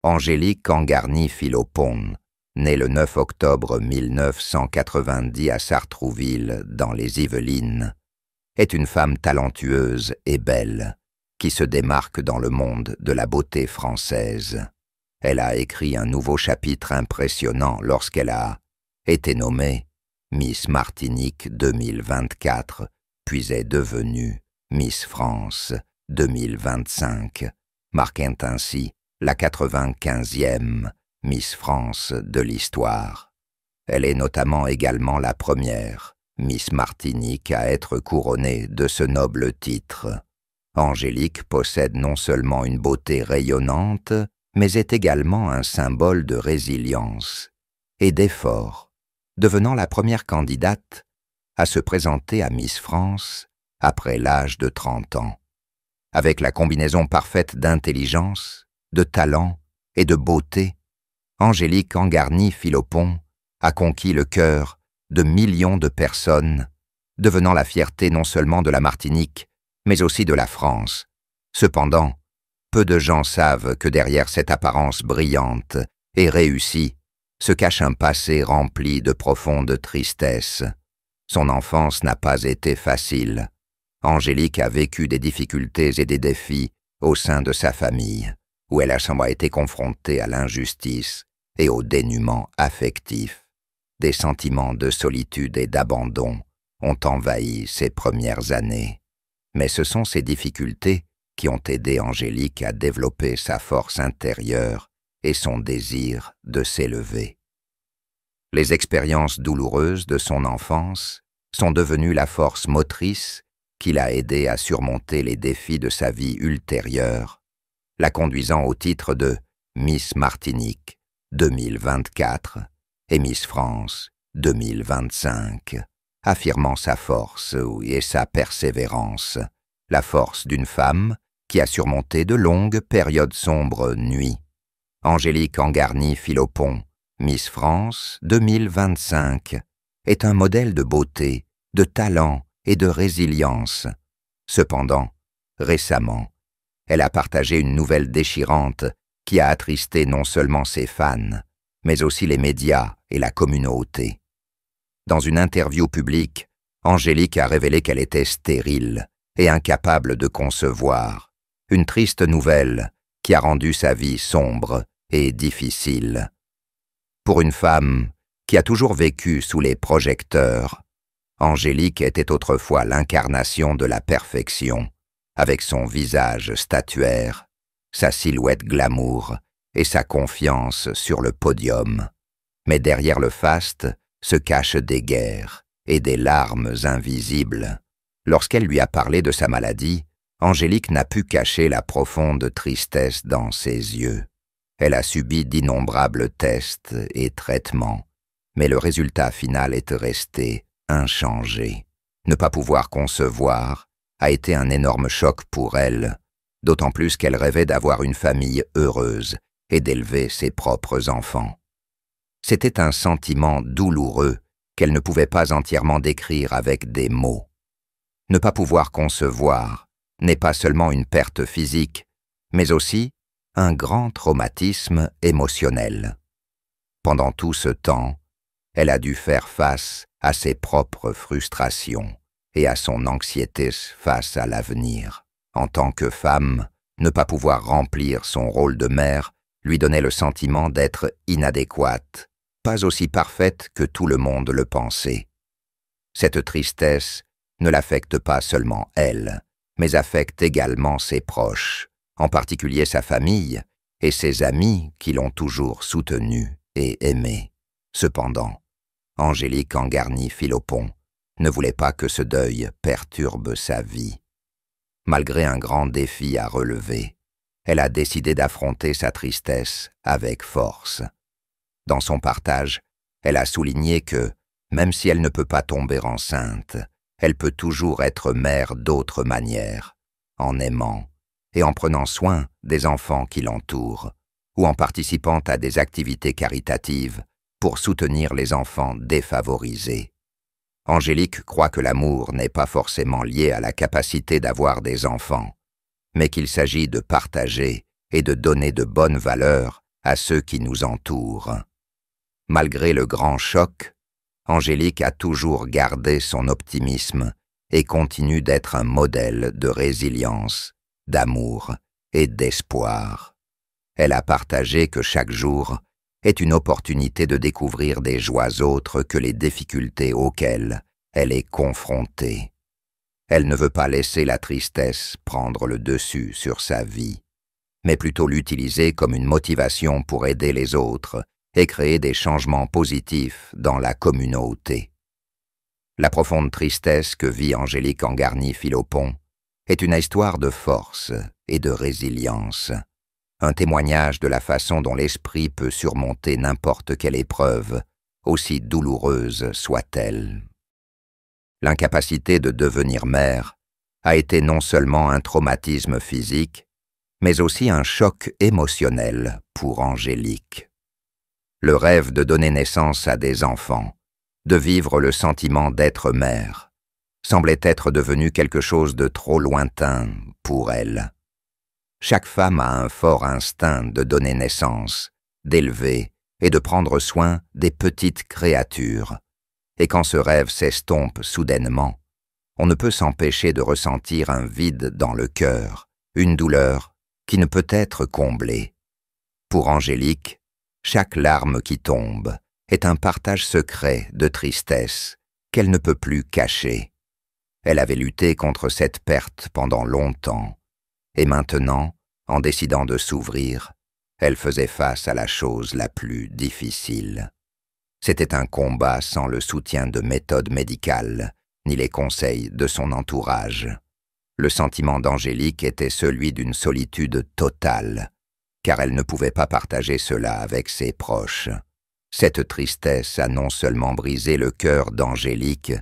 Angélique Angarny-Philopon, née le 9 octobre 1990 à Sartrouville, dans les Yvelines, est une femme talentueuse et belle, qui se démarque dans le monde de la beauté française. Elle a écrit un nouveau chapitre impressionnant lorsqu'elle a été nommée Miss Martinique 2024, puis est devenue Miss France 2025, marquant ainsi la 95e Miss France de l'histoire. Elle est notamment également la première Miss Martinique à être couronnée de ce noble titre. Angélique possède non seulement une beauté rayonnante, mais est également un symbole de résilience et d'effort, devenant la première candidate à se présenter à Miss France après l'âge de 30 ans. Avec la combinaison parfaite d'intelligence, de talent et de beauté, Angélique Angarny-Philopon a conquis le cœur de millions de personnes, devenant la fierté non seulement de la Martinique, mais aussi de la France. Cependant, peu de gens savent que derrière cette apparence brillante et réussie se cache un passé rempli de profonde tristesse. Son enfance n'a pas été facile. Angélique a vécu des difficultés et des défis au sein de sa famille, où elle a été confrontée à l'injustice et au dénuement affectif. Des sentiments de solitude et d'abandon ont envahi ses premières années. Mais ce sont ces difficultés qui ont aidé Angélique à développer sa force intérieure et son désir de s'élever. Les expériences douloureuses de son enfance sont devenues la force motrice qui l'a aidée à surmonter les défis de sa vie ultérieure, la conduisant au titre de Miss Martinique 2024 et Miss France 2025, affirmant sa force et sa persévérance, la force d'une femme qui a surmonté de longues périodes sombres nuits. Angélique Angarny-Philopon, Miss France 2025, est un modèle de beauté, de talent et de résilience. Cependant, récemment, elle a partagé une nouvelle déchirante qui a attristé non seulement ses fans, mais aussi les médias et la communauté. Dans une interview publique, Angélique a révélé qu'elle était stérile et incapable de concevoir, une triste nouvelle qui a rendu sa vie sombre et difficile. Pour une femme qui a toujours vécu sous les projecteurs, Angélique était autrefois l'incarnation de la perfection, avec son visage statuaire, sa silhouette glamour et sa confiance sur le podium. Mais derrière le faste se cachent des guerres et des larmes invisibles. Lorsqu'elle lui a parlé de sa maladie, Angélique n'a pu cacher la profonde tristesse dans ses yeux. Elle a subi d'innombrables tests et traitements, mais le résultat final est resté inchangé. Ne pas pouvoir concevoir a été un énorme choc pour elle, d'autant plus qu'elle rêvait d'avoir une famille heureuse et d'élever ses propres enfants. C'était un sentiment douloureux qu'elle ne pouvait pas entièrement décrire avec des mots. Ne pas pouvoir concevoir n'est pas seulement une perte physique, mais aussi un grand traumatisme émotionnel. Pendant tout ce temps, elle a dû faire face à ses propres frustrations et à son anxiété face à l'avenir. En tant que femme, ne pas pouvoir remplir son rôle de mère lui donnait le sentiment d'être inadéquate, pas aussi parfaite que tout le monde le pensait. Cette tristesse ne l'affecte pas seulement elle, mais affecte également ses proches, en particulier sa famille et ses amis qui l'ont toujours soutenue et aimée. Cependant, Angélique Angarny-Philopon ne voulait pas que ce deuil perturbe sa vie. Malgré un grand défi à relever, elle a décidé d'affronter sa tristesse avec force. Dans son partage, elle a souligné que, même si elle ne peut pas tomber enceinte, elle peut toujours être mère d'autres manières, en aimant et en prenant soin des enfants qui l'entourent, ou en participant à des activités caritatives pour soutenir les enfants défavorisés. Angélique croit que l'amour n'est pas forcément lié à la capacité d'avoir des enfants, mais qu'il s'agit de partager et de donner de bonnes valeurs à ceux qui nous entourent. Malgré le grand choc, Angélique a toujours gardé son optimisme et continue d'être un modèle de résilience, d'amour et d'espoir. Elle a partagé que chaque jour est une opportunité de découvrir des joies autres que les difficultés auxquelles elle est confrontée. Elle ne veut pas laisser la tristesse prendre le dessus sur sa vie, mais plutôt l'utiliser comme une motivation pour aider les autres et créer des changements positifs dans la communauté. La profonde tristesse que vit Angélique Angarny-Philopon est une histoire de force et de résilience, un témoignage de la façon dont l'esprit peut surmonter n'importe quelle épreuve, aussi douloureuse soit-elle. L'incapacité de devenir mère a été non seulement un traumatisme physique, mais aussi un choc émotionnel pour Angélique. Le rêve de donner naissance à des enfants, de vivre le sentiment d'être mère, semblait être devenu quelque chose de trop lointain pour elle. Chaque femme a un fort instinct de donner naissance, d'élever et de prendre soin des petites créatures. Et quand ce rêve s'estompe soudainement, on ne peut s'empêcher de ressentir un vide dans le cœur, une douleur qui ne peut être comblée. Pour Angélique, chaque larme qui tombe est un partage secret de tristesse qu'elle ne peut plus cacher. Elle avait lutté contre cette perte pendant longtemps, et maintenant, en décidant de s'ouvrir, elle faisait face à la chose la plus difficile. C'était un combat sans le soutien de méthodes médicales, ni les conseils de son entourage. Le sentiment d'Angélique était celui d'une solitude totale, car elle ne pouvait pas partager cela avec ses proches. Cette tristesse a non seulement brisé le cœur d'Angélique,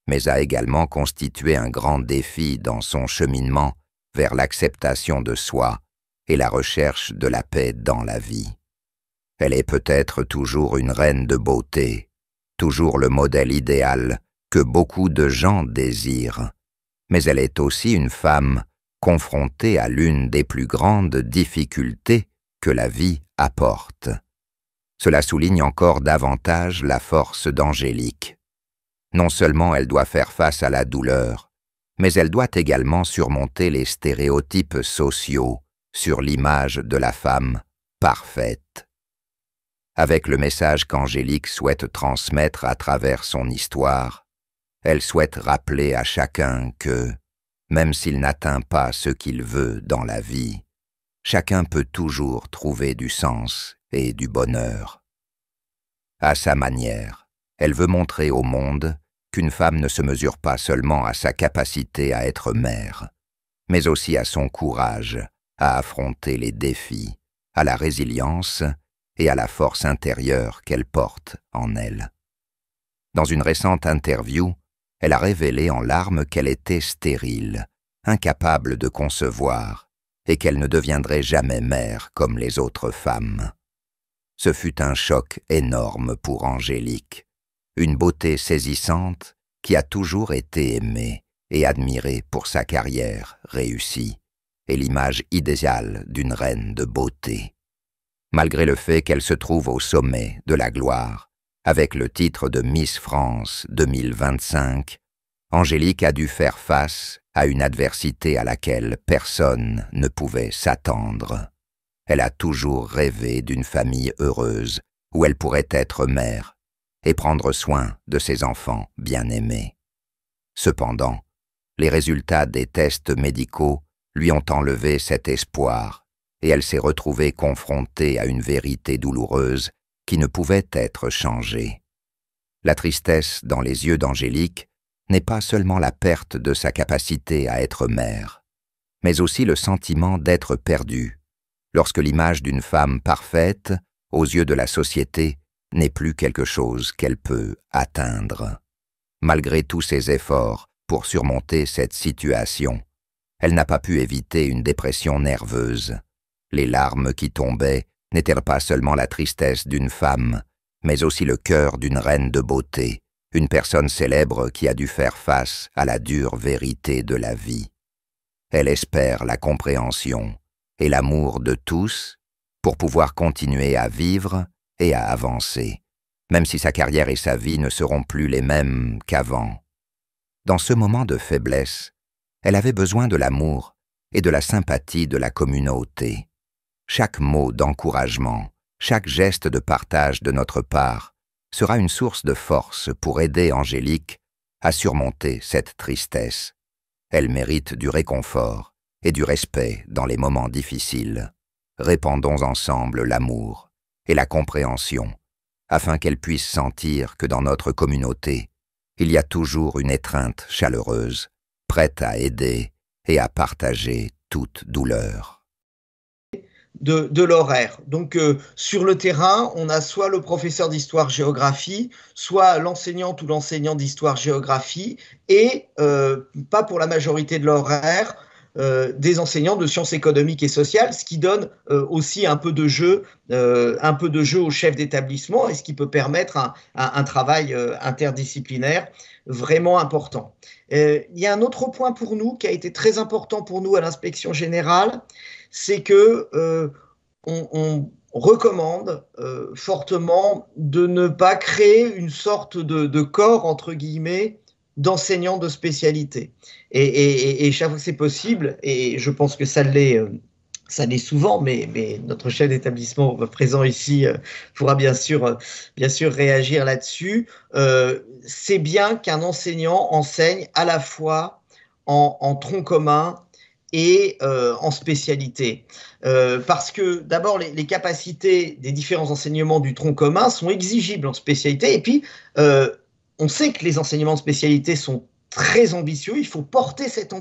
mais a également constitué un grand défi dans son cheminement vers l'acceptation de soi et la recherche de la paix dans la vie. Elle est peut-être toujours une reine de beauté, toujours le modèle idéal que beaucoup de gens désirent, mais elle est aussi une femme confrontée à l'une des plus grandes difficultés que la vie apporte. Cela souligne encore davantage la force d'Angélique. Non seulement elle doit faire face à la douleur, mais elle doit également surmonter les stéréotypes sociaux sur l'image de la femme parfaite. Avec le message qu'Angélique souhaite transmettre à travers son histoire, elle souhaite rappeler à chacun que, même s'il n'atteint pas ce qu'il veut dans la vie, chacun peut toujours trouver du sens et du bonheur. À sa manière, elle veut montrer au monde qu'une femme ne se mesure pas seulement à sa capacité à être mère, mais aussi à son courage à affronter les défis, à la résilience et à la force intérieure qu'elle porte en elle. Dans une récente interview, elle a révélé en larmes qu'elle était stérile, incapable de concevoir, et qu'elle ne deviendrait jamais mère comme les autres femmes. Ce fut un choc énorme pour Angélique, une beauté saisissante qui a toujours été aimée et admirée pour sa carrière réussie, et l'image idéale d'une reine de beauté. Malgré le fait qu'elle se trouve au sommet de la gloire, avec le titre de Miss France 2025, Angélique a dû faire face à une adversité à laquelle personne ne pouvait s'attendre. Elle a toujours rêvé d'une famille heureuse où elle pourrait être mère et prendre soin de ses enfants bien-aimés. Cependant, les résultats des tests médicaux lui ont enlevé cet espoir et elle s'est retrouvée confrontée à une vérité douloureuse qui ne pouvait être changée. La tristesse dans les yeux d'Angélique n'est pas seulement la perte de sa capacité à être mère, mais aussi le sentiment d'être perdue, lorsque l'image d'une femme parfaite, aux yeux de la société, n'est plus quelque chose qu'elle peut atteindre. Malgré tous ses efforts pour surmonter cette situation, elle n'a pas pu éviter une dépression nerveuse. Les larmes qui tombaient n'étaient pas seulement la tristesse d'une femme, mais aussi le cœur d'une reine de beauté, une personne célèbre qui a dû faire face à la dure vérité de la vie. Elle espère la compréhension et l'amour de tous pour pouvoir continuer à vivre et à avancer, même si sa carrière et sa vie ne seront plus les mêmes qu'avant. Dans ce moment de faiblesse, elle avait besoin de l'amour et de la sympathie de la communauté. Chaque mot d'encouragement, chaque geste de partage de notre part sera une source de force pour aider Angélique à surmonter cette tristesse. Elle mérite du réconfort et du respect dans les moments difficiles. Répandons ensemble l'amour et la compréhension, afin qu'elle puisse sentir que dans notre communauté, il y a toujours une étreinte chaleureuse, prête à aider et à partager toute douleur. De l'horaire. Donc, sur le terrain, on a soit le professeur d'histoire-géographie, soit l'enseignante ou l'enseignant d'histoire-géographie, et pas pour la majorité de l'horaire, des enseignants de sciences économiques et sociales, ce qui donne aussi un peu de jeu au chef d'établissement et ce qui peut permettre un travail interdisciplinaire vraiment important. Il y a un autre point pour nous qui a été très important pour nous à l'inspection générale, c'est que on recommande fortement de ne pas créer une sorte de corps, entre guillemets, d'enseignants de spécialité. Et chaque fois que c'est possible, et je pense que ça l'est souvent, mais notre chef d'établissement présent ici pourra bien sûr réagir là-dessus. C'est bien qu'un enseignant enseigne à la fois en tronc commun et en spécialité. Parce que d'abord, les capacités des différents enseignements du tronc commun sont exigibles en spécialité. Et puis, on sait que les enseignements de spécialité sont très ambitieux. Il faut porter cette